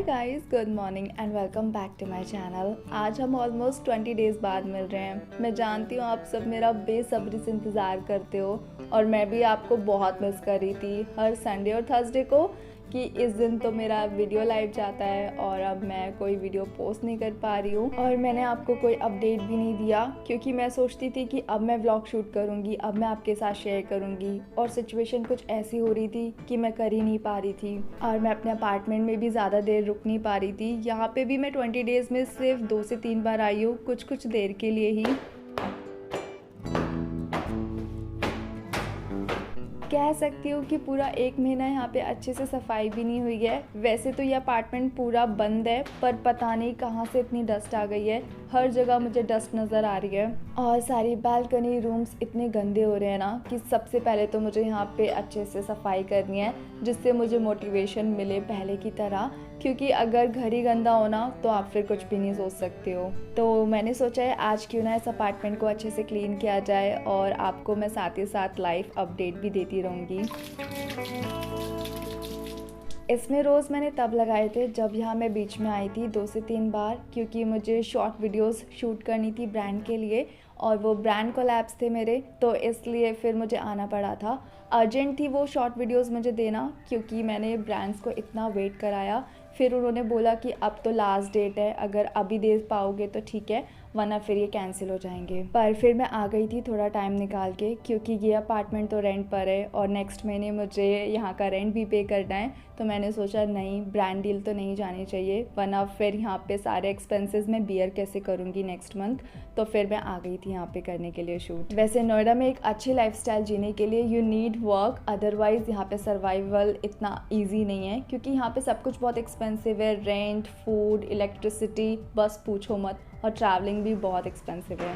Hi guys, good morning and welcome back to my channel. आज हम almost 20 days बाद मिल रहे हैं। मैं जानती हूँ आप सब मेरा बेसब्री से इंतज़ार करते हो और मैं भी आपको बहुत मिस कर रही थी हर संडे और थर्सडे को कि इस दिन तो मेरा वीडियो लाइव जाता है और अब मैं कोई वीडियो पोस्ट नहीं कर पा रही हूँ और मैंने आपको कोई अपडेट भी नहीं दिया क्योंकि मैं सोचती थी कि अब मैं व्लॉग शूट करूँगी, अब मैं आपके साथ शेयर करूँगी और सिचुएशन कुछ ऐसी हो रही थी कि मैं कर ही नहीं पा रही थी और मैं अपने अपार्टमेंट में भी ज़्यादा देर रुक नहीं पा रही थी। यहाँ पे भी मैं 20 डेज़ में सिर्फ 2 से 3 बार आई हूँ, कुछ देर के लिए ही। कह सकती हूँ कि पूरा 1 महीना यहाँ पे अच्छे से सफाई भी नहीं हुई है। वैसे तो ये अपार्टमेंट पूरा बंद है पर पता नहीं कहाँ से इतनी डस्ट आ गई है। हर जगह मुझे डस्ट नज़र आ रही है और सारी बालकनी रूम्स इतने गंदे हो रहे हैं ना कि सबसे पहले तो मुझे यहाँ पे अच्छे से सफाई करनी है जिससे मुझे मोटिवेशन मिले पहले की तरह, क्योंकि अगर घर ही गंदा होना तो आप फिर कुछ भी नहीं सोच सकते हो। तो मैंने सोचा है आज क्यों ना इस अपार्टमेंट को अच्छे से क्लीन किया जाए और आपको मैं साथ ही साथ लाइव अपडेट भी देती रहूँगी। इसमें रोज़ मैंने तब लगाए थे जब यहाँ मैं बीच में आई थी 2 से 3 बार, क्योंकि मुझे शॉर्ट वीडियोस शूट करनी थी ब्रांड के लिए और वो ब्रांड कोलैब्स थे मेरे, तो इसलिए फिर मुझे आना पड़ा था। अर्जेंट थी वो शॉर्ट वीडियोस मुझे देना क्योंकि मैंने ब्रांड्स को इतना वेट कराया। फिर उन्होंने बोला कि अब तो लास्ट डेट है, अगर अभी दे पाओगे तो ठीक है वरना फिर ये कैंसिल हो जाएंगे। पर फिर मैं आ गई थी थोड़ा टाइम निकाल के क्योंकि ये अपार्टमेंट तो रेंट पर है और नेक्स्ट महीने मुझे यहाँ का रेंट भी पे करना है। तो मैंने सोचा नहीं, ब्रांड डील तो नहीं जानी चाहिए वरना फिर यहाँ पे सारे एक्सपेंसेस मैं बियर कैसे करूँगी नेक्स्ट मंथ। तो फिर मैं आ गई थी यहाँ पे करने के लिए शूट। वैसे नोएडा में एक अच्छी लाइफस्टाइल जीने के लिए यू नीड वर्क, अदरवाइज़ यहाँ पे सर्वाइवल इतना ईजी नहीं है क्योंकि यहाँ पे सब कुछ बहुत एक्सपेंसिव है। रेंट, फूड, इलेक्ट्रिसिटी, बस पूछो मत, और ट्रैवलिंग भी बहुत एक्सपेंसिव है।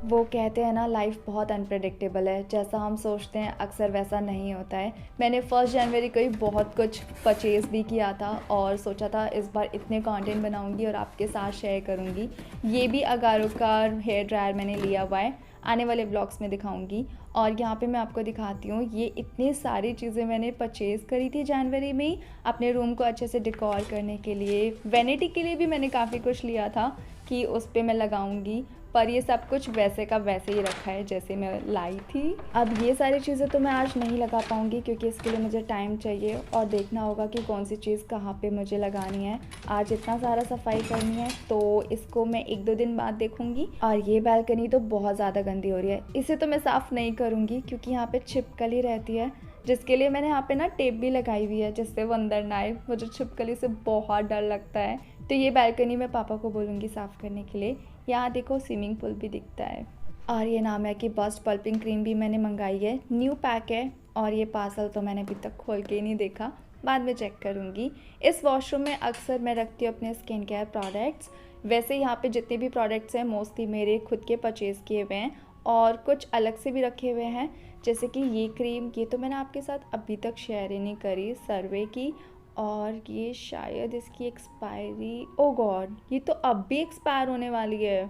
वो कहते हैं ना, लाइफ बहुत अनप्रेडिक्टेबल है, जैसा हम सोचते हैं अक्सर वैसा नहीं होता है। मैंने 1 जनवरी को ही बहुत कुछ परचेज़ भी किया था और सोचा था इस बार इतने कंटेंट बनाऊंगी और आपके साथ शेयर करूंगी। ये भी अगारो का हेयर ड्रायर मैंने लिया हुआ है, आने वाले ब्लॉग्स में दिखाऊंगी। और यहाँ पे मैं आपको दिखाती हूँ, ये इतनी सारी चीज़ें मैंने परचेज़ करी थी जनवरी में ही अपने रूम को अच्छे से डेकोर करने के लिए। वैनिटी के लिए भी मैंने काफ़ी कुछ लिया था कि उस पर मैं लगाऊंगी, पर ये सब कुछ वैसे का वैसे ही रखा है जैसे मैं लाई थी। अब ये सारी चीज़ें तो मैं आज नहीं लगा पाऊँगी क्योंकि इसके लिए मुझे टाइम चाहिए और देखना होगा कि कौन सी चीज़ कहाँ पे मुझे लगानी है। आज इतना सारा सफाई करनी है तो इसको मैं 1-2 दिन बाद देखूँगी। और ये बालकनी तो बहुत ज़्यादा गंदी हो रही है, इसे तो मैं साफ़ नहीं करूँगी क्योंकि यहाँ पर छिपकली रहती है, जिसके लिए मैंने यहाँ पे ना टेप भी लगाई हुई है जिससे वो अंदर ना आए। मुझे छिपकली से बहुत डर लगता है। तो ये बालकनी मैं पापा को बोलूँगी साफ़ करने के लिए। यहाँ देखो स्विमिंग पूल भी दिखता है। और ये नाम है कि बस्ट पल्पिंग क्रीम भी मैंने मंगाई है, न्यू पैक है। और ये पार्सल तो मैंने अभी तक खोल के ही नहीं देखा, बाद में चेक करूँगी। इस वॉशरूम में अक्सर मैं रखती हूँ अपने स्किन केयर प्रोडक्ट्स। वैसे यहाँ पे जितने भी प्रोडक्ट्स हैं मोस्टली मेरे खुद के परचेज़ किए हुए हैं और कुछ अलग से भी रखे हुए हैं, जैसे कि ये क्रीम, ये तो मैंने आपके साथ अभी तक शेयर ही नहीं करी, सर्वे की। और ये शायद इसकी एक्सपायरी, ओ गॉड, ये तो अब भी एक्सपायर होने वाली है।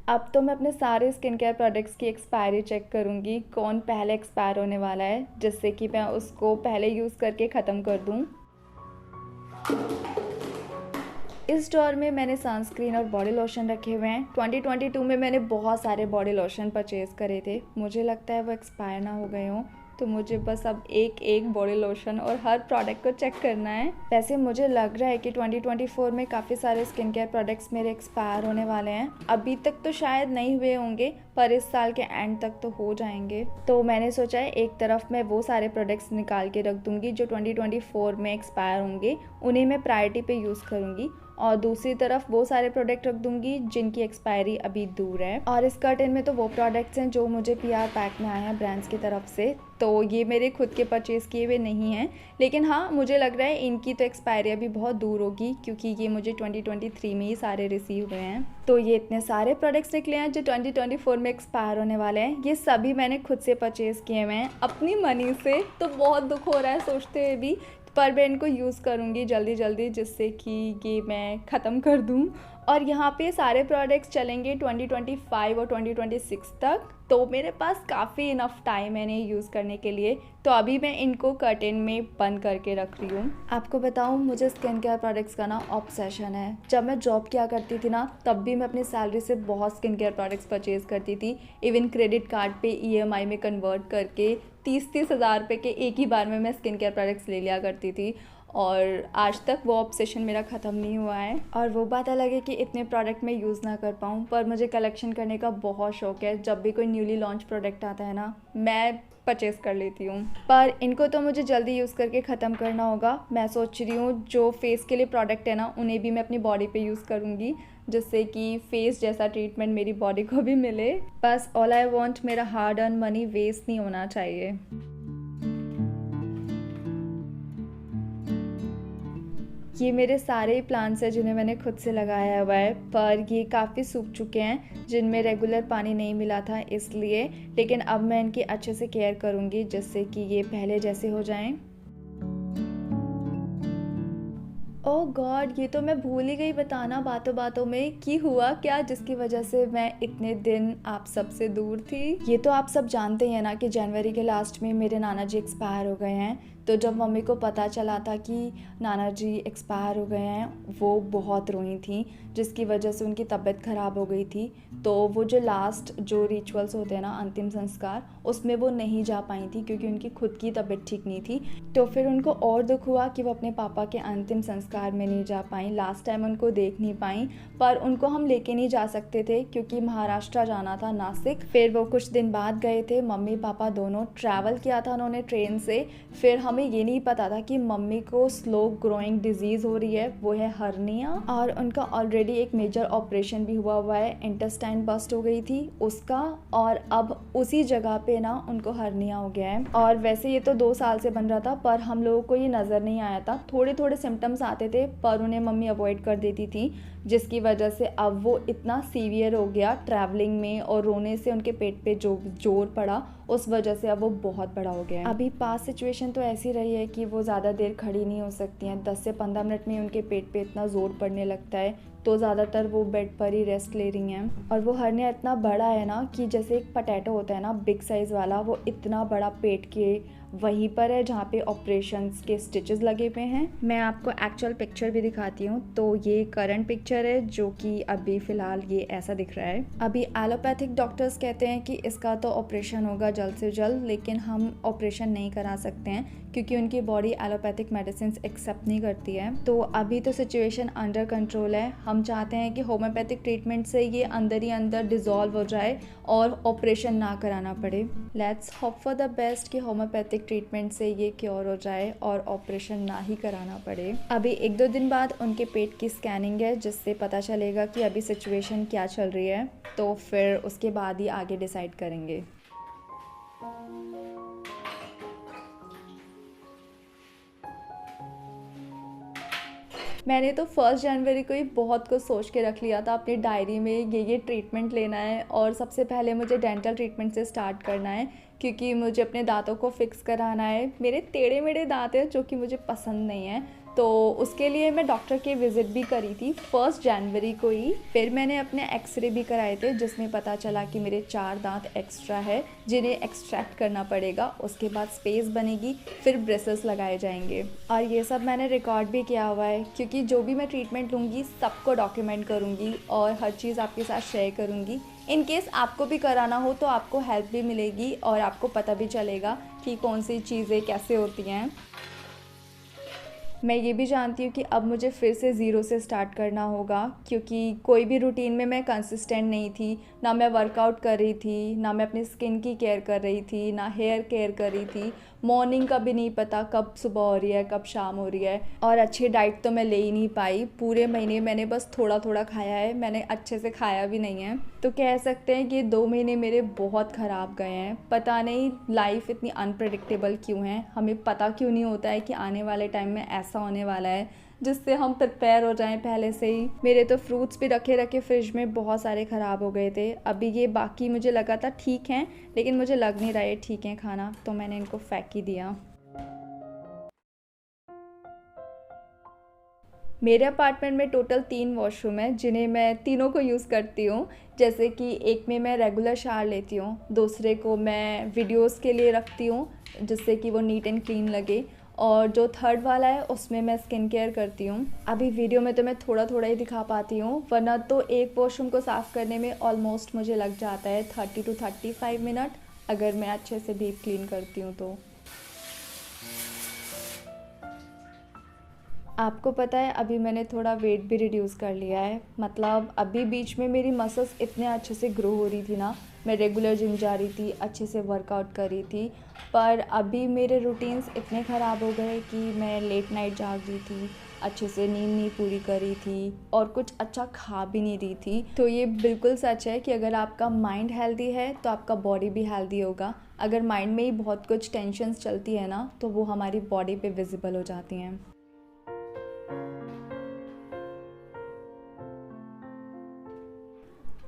अब तो मैं अपने सारे स्किन केयर प्रोडक्ट्स की एक्सपायरी चेक करूँगी, कौन पहले एक्सपायर होने वाला है, जिससे कि मैं उसको पहले यूज़ करके ख़त्म कर दूँ। इस स्टोर में मैंने सनस्क्रीन और बॉडी लोशन रखे हुए हैं। 2022 में मैंने बहुत सारे बॉडी लोशन परचेज़ करे थे, मुझे लगता है वो एक्सपायर ना हो गए हों, तो मुझे बस अब एक बॉडी लोशन और हर प्रोडक्ट को चेक करना है। वैसे मुझे लग रहा है कि 2024 में काफ़ी सारे स्किन केयर प्रोडक्ट्स मेरे एक्सपायर होने वाले हैं। अभी तक तो शायद नहीं हुए होंगे पर इस साल के एंड तक तो हो जाएंगे। तो मैंने सोचा है एक तरफ मैं वो सारे प्रोडक्ट्स निकाल के रख दूँगी जो 2024 में एक्सपायर होंगे, उन्हें मैं प्रायोरिटी पे यूज़ करूँगी, और दूसरी तरफ वो सारे प्रोडक्ट रख दूंगी जिनकी एक्सपायरी अभी दूर है। और इस कर्टेन में तो वो प्रोडक्ट्स हैं जो मुझे PR पैक में आए हैं ब्रांड्स की तरफ से, तो ये मेरे खुद के परचेज़ किए हुए नहीं हैं। लेकिन हाँ, मुझे लग रहा है इनकी तो एक्सपायरी अभी बहुत दूर होगी क्योंकि ये मुझे 2023 में ही सारे रिसीव हुए हैं। तो ये इतने सारे प्रोडक्ट्स निकले हैं जो 2024 में एक्सपायर होने वाले हैं। ये सभी मैंने खुद से परचेज़ किए हुए हैं अपनी मनी से, तो बहुत दुख हो रहा है सोचते हुए भी, पर मैं इनको यूज़ करूँगी जल्दी जिससे कि ये मैं ख़त्म कर दूँ और यहाँ पे सारे प्रोडक्ट्स चलेंगे 2025 और 2026 तक, तो मेरे पास काफ़ी इनफ टाइम है इन्हें यूज़ करने के लिए। तो अभी मैं इनको कर्टेन में बंद करके रख रही हूँ। आपको बताऊँ, मुझे स्किन केयर प्रोडक्ट्स का ना ऑब्सेशन है। जब मैं जॉब किया करती थी ना, तब भी मैं अपनी सैलरी से बहुत स्किन केयर प्रोडक्ट्स परचेज़ करती थी। इवन क्रेडिट कार्ड पे EMI में कन्वर्ट करके 30-30 हज़ार रुपये के एक ही बार में मैं स्किन केयर प्रोडक्ट्स ले लिया करती थी, और आज तक वो ऑब्सेशन मेरा ख़त्म नहीं हुआ है। और वो बात अलग है कि इतने प्रोडक्ट मैं यूज़ ना कर पाऊँ, पर मुझे कलेक्शन करने का बहुत शौक है। जब भी कोई न्यूली लॉन्च प्रोडक्ट आता है ना, मैं परचेज़ कर लेती हूँ। पर इनको तो मुझे जल्दी यूज़ करके ख़त्म करना होगा। मैं सोच रही हूँ जो फेस के लिए प्रोडक्ट है ना, उन्हें भी मैं अपनी बॉडी पे यूज़ करूँगी, जिससे कि फेस जैसा ट्रीटमेंट मेरी बॉडी को भी मिले। बस ऑल आई वांट, मेरा हार्ड अर्न मनी वेस्ट नहीं होना चाहिए। ये मेरे सारे प्लांट्स हैं जिन्हें मैंने खुद से लगाया हुआ है, पर ये काफ़ी सूख चुके हैं, जिनमें रेगुलर पानी नहीं मिला था इसलिए। लेकिन अब मैं इनकी अच्छे से केयर करूँगी, जिससे कि ये पहले जैसे हो जाएं। ओह गॉड, ये तो मैं भूल ही गई बताना बातों बातों में कि हुआ क्या जिसकी वजह से मैं इतने दिन आप सब से दूर थी। ये तो आप सब जानते हैं ना कि जनवरी के लास्ट में मेरे नाना जी एक्सपायर हो गए हैं। तो जब मम्मी को पता चला था कि नाना जी एक्सपायर हो गए हैं, वो बहुत रोई थी, जिसकी वजह से उनकी तबीयत ख़राब हो गई थी। तो वो जो लास्ट जो रिचुअल्स होते हैं ना, अंतिम संस्कार, उसमें वो नहीं जा पाई थी क्योंकि उनकी खुद की तबीयत ठीक नहीं थी। तो फिर उनको और दुख हुआ कि वो अपने पापा के अंतिम संस्कार में नहीं जा पाई, लास्ट टाइम उनको देख नहीं पाई। पर उनको हम लेके नहीं जा सकते थे क्योंकि महाराष्ट्र जाना था, नासिक। फिर वो कुछ दिन बाद गए थे, मम्मी पापा दोनों। ट्रैवल किया था उन्होंने ट्रेन से। फिर हमें ये नहीं पता था कि मम्मी को स्लो ग्रोइंग डिजीज़ हो रही है, वो है हर्निया, और उनका ऑलरेडी एक मेजर ऑपरेशन भी हुआ है, इंटेस्टाइन बस्ट हो गई थी उसका, और अब उसी जगह पे ना उनको हर्निया हो गया है। और वैसे ये तो 2 साल से बन रहा था, पर हम लोगों को ये नज़र नहीं आया था। थोड़े थोड़े सिम्टम्स आते थे, पर उन्हें मम्मी अवॉइड कर देती थी, जिसकी वजह से अब वो इतना सीवियर हो गया ट्रैवलिंग में, और रोने से उनके पेट पे जो जोर पड़ा, उस वजह से अब वो बहुत बड़ा हो गया है। अभी पास सिचुएशन तो ऐसी रही है कि वो ज़्यादा देर खड़ी नहीं हो सकती हैं। 10 से 15 मिनट में उनके पेट पे इतना ज़ोर पड़ने लगता है, तो ज़्यादातर वो बेड पर ही रेस्ट ले रही हैं। और वो हर्निया इतना बड़ा है ना कि जैसे एक पोटैटो होता है ना, बिग साइज़ वाला, वो इतना बड़ा पेट के वहीं पर है जहाँ पे ऑपरेशंस के स्टिचेस लगे हुए हैं। मैं आपको एक्चुअल पिक्चर भी दिखाती हूँ। तो ये करंट पिक्चर है, जो कि अभी फ़िलहाल ये ऐसा दिख रहा है। अभी एलोपैथिक डॉक्टर्स कहते हैं कि इसका तो ऑपरेशन होगा जल्द से जल्द, लेकिन हम ऑपरेशन नहीं करा सकते हैं क्योंकि उनकी बॉडी एलोपैथिक मेडिसिन एक्सेप्ट नहीं करती है। तो अभी तो सिचुएशन अंडर कंट्रोल है। हम चाहते हैं कि होम्योपैथिक ट्रीटमेंट से ये अंदर ही अंदर डिज़ोल्व हो जाए और ऑपरेशन ना कराना पड़े। Let's hope for the best कि होम्योपैथिक ट्रीटमेंट से ये क्योर हो जाए और ऑपरेशन ना ही कराना पड़े। अभी 1-2 दिन बाद उनके पेट की स्कैनिंग है, जिससे पता चलेगा कि अभी सिचुएशन क्या चल रही है। तो फिर उसके बाद ही आगे डिसाइड करेंगे। मैंने तो 1 जनवरी को ही बहुत कुछ सोच के रख लिया था अपनी डायरी में, ये ट्रीटमेंट लेना है, और सबसे पहले मुझे डेंटल ट्रीटमेंट से स्टार्ट करना है क्योंकि मुझे अपने दांतों को फिक्स कराना है। मेरे टेढ़े मेढ़े दांत हैं जो कि मुझे पसंद नहीं है, तो उसके लिए मैं डॉक्टर की विज़िट भी करी थी 1 जनवरी को ही। फिर मैंने अपने एक्सरे भी कराए थे, जिसमें पता चला कि मेरे 4 दांत एक्स्ट्रा है जिन्हें एक्सट्रैक्ट करना पड़ेगा। उसके बाद स्पेस बनेगी, फिर ब्रेसेस लगाए जाएंगे। और ये सब मैंने रिकॉर्ड भी किया हुआ है क्योंकि जो भी मैं ट्रीटमेंट लूँगी सबको डॉक्यूमेंट करूँगी और हर चीज़ आपके साथ शेयर करूँगी। इन केस आपको भी कराना हो तो आपको हेल्प भी मिलेगी और आपको पता भी चलेगा कि कौन सी चीज़ें कैसे होती हैं। मैं ये भी जानती हूँ कि अब मुझे फिर से ज़ीरो से स्टार्ट करना होगा क्योंकि कोई भी रूटीन में मैं कंसिस्टेंट नहीं थी। ना मैं वर्कआउट कर रही थी, ना मैं अपनी स्किन की केयर कर रही थी, ना हेयर केयर कर रही थी। मॉर्निंग का भी नहीं पता कब सुबह हो रही है, कब शाम हो रही है। और अच्छी डाइट तो मैं ले ही नहीं पाई। पूरे महीने मैंने बस थोड़ा थोड़ा खाया है, मैंने अच्छे से खाया भी नहीं है। तो कह सकते हैं कि 2 महीने मेरे बहुत ख़राब गए हैं। पता नहीं लाइफ इतनी अनप्रेडिक्टेबल क्यों है, हमें पता क्यों नहीं होता है कि आने वाले टाइम में ऐसा होने वाला है जिससे हम प्रिपेयर हो जाएं पहले से ही। मेरे तो फ्रूट्स भी रखे रखे फ्रिज में बहुत सारे ख़राब हो गए थे। अभी ये बाकी मुझे लगा था ठीक हैं, लेकिन मुझे लग नहीं रहा है ठीक है खाना, तो मैंने इनको फेंक ही दिया। मेरे अपार्टमेंट में टोटल 3 वॉशरूम है जिन्हें मैं तीनों को यूज़ करती हूँ। जैसे कि एक में मैं रेगुलर शावर लेती हूँ, दूसरे को मैं वीडियोस के लिए रखती हूँ जिससे कि वो नीट एंड क्लीन लगे, और जो थर्ड वाला है उसमें मैं स्किन केयर करती हूँ। अभी वीडियो में तो मैं थोड़ा थोड़ा ही दिखा पाती हूँ, वरना तो एक वॉशरूम को साफ़ करने में ऑलमोस्ट मुझे लग जाता है 30 to 35 मिनट, अगर मैं अच्छे से डीप क्लीन करती हूँ तो। आपको पता है अभी मैंने थोड़ा वेट भी रिड्यूस कर लिया है। मतलब अभी बीच में मेरी मसल्स इतने अच्छे से ग्रो हो रही थी ना, मैं रेगुलर जिम जा रही थी, अच्छे से वर्कआउट कर रही थी, पर अभी मेरे रूटीन्स इतने ख़राब हो गए कि मैं लेट नाइट जाग रही थी, अच्छे से नींद नहीं पूरी करी थी और कुछ अच्छा खा भी नहीं रही थी। तो ये बिल्कुल सच है कि अगर आपका माइंड हेल्दी है तो आपका बॉडी भी हेल्दी होगा। अगर माइंड में ही बहुत कुछ टेंशन्स चलती है ना, तो वो हमारी बॉडी पे विजिबल हो जाती हैं।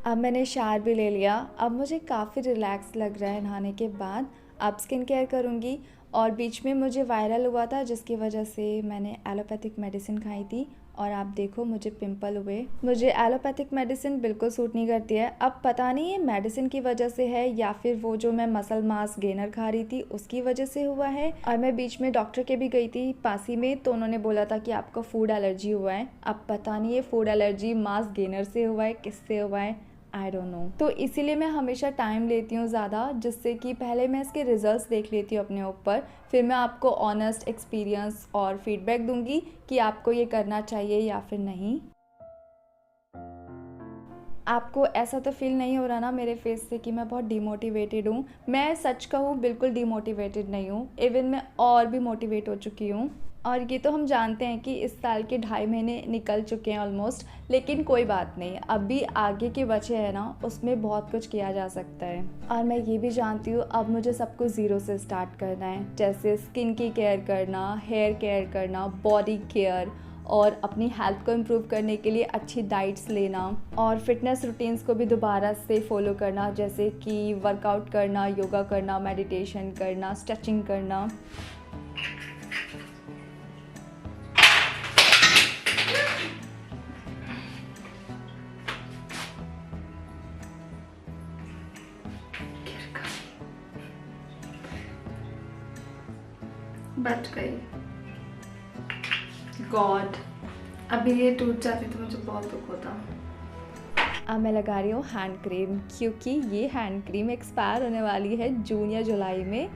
अब मैंने शावर भी ले लिया, अब मुझे काफ़ी रिलैक्स लग रहा है नहाने के बाद। अब स्किन केयर करूँगी, और बीच में मुझे वायरल हुआ था जिसकी वजह से मैंने एलोपैथिक मेडिसिन खाई थी, और आप देखो मुझे पिंपल हुए। मुझे एलोपैथिक मेडिसिन बिल्कुल सूट नहीं करती है। अब पता नहीं ये मेडिसिन की वजह से है या फिर वो जो मैं मसल मास गेनर खा रही थी उसकी वजह से हुआ है। और मैं बीच में डॉक्टर के भी गई थी पासी में, तो उन्होंने बोला था कि आपको फूड एलर्जी हुआ है। अब पता नहीं ये फूड एलर्जी मास गेनर से हुआ है, किससे हुआ है, आई डोंट नो। तो इसीलिए मैं हमेशा टाइम लेती हूँ ज़्यादा, जिससे कि पहले मैं इसके रिजल्ट्स देख लेती हूँ अपने ऊपर, फिर मैं आपको ऑनेस्ट एक्सपीरियंस और फीडबैक दूंगी कि आपको ये करना चाहिए या फिर नहीं। आपको ऐसा तो फील नहीं हो रहा ना मेरे फेस से कि मैं बहुत डिमोटिवेटेड हूँ? मैं सच कहूँ बिल्कुल डिमोटिवेटेड नहीं हूँ, इवन मैं और भी मोटिवेट हो चुकी हूँ। और ये तो हम जानते हैं कि इस साल के 2.5 महीने निकल चुके हैं ऑलमोस्ट, लेकिन कोई बात नहीं, अभी आगे के बचे हैं ना, उसमें बहुत कुछ किया जा सकता है। और मैं ये भी जानती हूँ अब मुझे सब कुछ ज़ीरो से स्टार्ट करना है, जैसे स्किन की केयर करना, हेयर केयर करना, बॉडी केयर, और अपनी हेल्थ को इम्प्रूव करने के लिए अच्छी डाइट्स लेना, और फिटनेस रूटीन्स को भी दोबारा से फॉलो करना, जैसे कि वर्कआउट करना, योगा करना, मेडिटेशन करना, स्ट्रेचिंग करना। बच गई। गॉड, अभी ये टूट जाती तो मुझे बहुत दुख होता। अब मैं लगा रही हूँ हैंड क्रीम, क्योंकि ये हैंड क्रीम एक्सपायर होने वाली है जून या जुलाई में,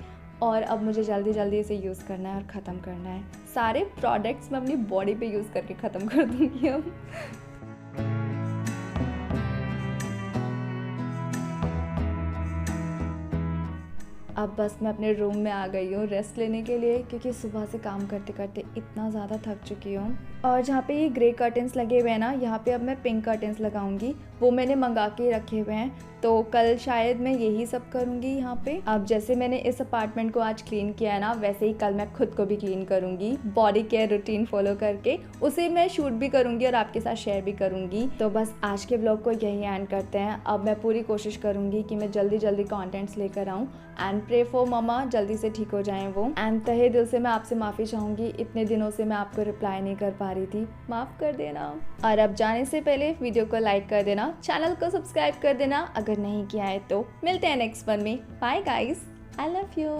और अब मुझे जल्दी जल्दी इसे यूज़ करना है और ख़त्म करना है। सारे प्रोडक्ट्स मैं अपनी बॉडी पे यूज़ करके ख़त्म कर दूँगी अब। अब बस मैं अपने रूम में आ गई हूँ रेस्ट लेने के लिए, क्योंकि सुबह से काम करते करते इतना ज़्यादा थक चुकी हूँ। और जहाँ पे ये ग्रे कर्टन्स लगे हुए हैं ना, यहाँ पे अब मैं पिंक कर्टन्स लगाऊंगी, वो मैंने मंगा के रखे हुए हैं, तो कल शायद मैं यही सब करूँगी यहाँ पे। अब जैसे मैंने इस अपार्टमेंट को आज क्लीन किया है ना, वैसे ही कल मैं खुद को भी क्लीन करूँगी, बॉडी केयर रूटीन फॉलो करके उसे मैं शूट भी करूँगी और आपके साथ शेयर भी करूँगी। तो बस आज के ब्लॉग को यही एंड करते हैं। अब मैं पूरी कोशिश करूँगी कि मैं जल्दी जल्दी कॉन्टेंट्स लेकर आऊँ, एंड प्रे फॉर ममा जल्दी से ठीक हो जाएं वो। एंड तहे दिल से मैं आपसे माफ़ी चाहूँगी, इतने दिनों से मैं आपको रिप्लाई नहीं कर पा रही थी, माफ़ कर देना। और अब जाने से पहले वीडियो को लाइक कर देना, चैनल को सब्सक्राइब कर देना अगर नहीं किया है तो। मिलते हैं नेक्स्ट वन में। Bye guys, I love you.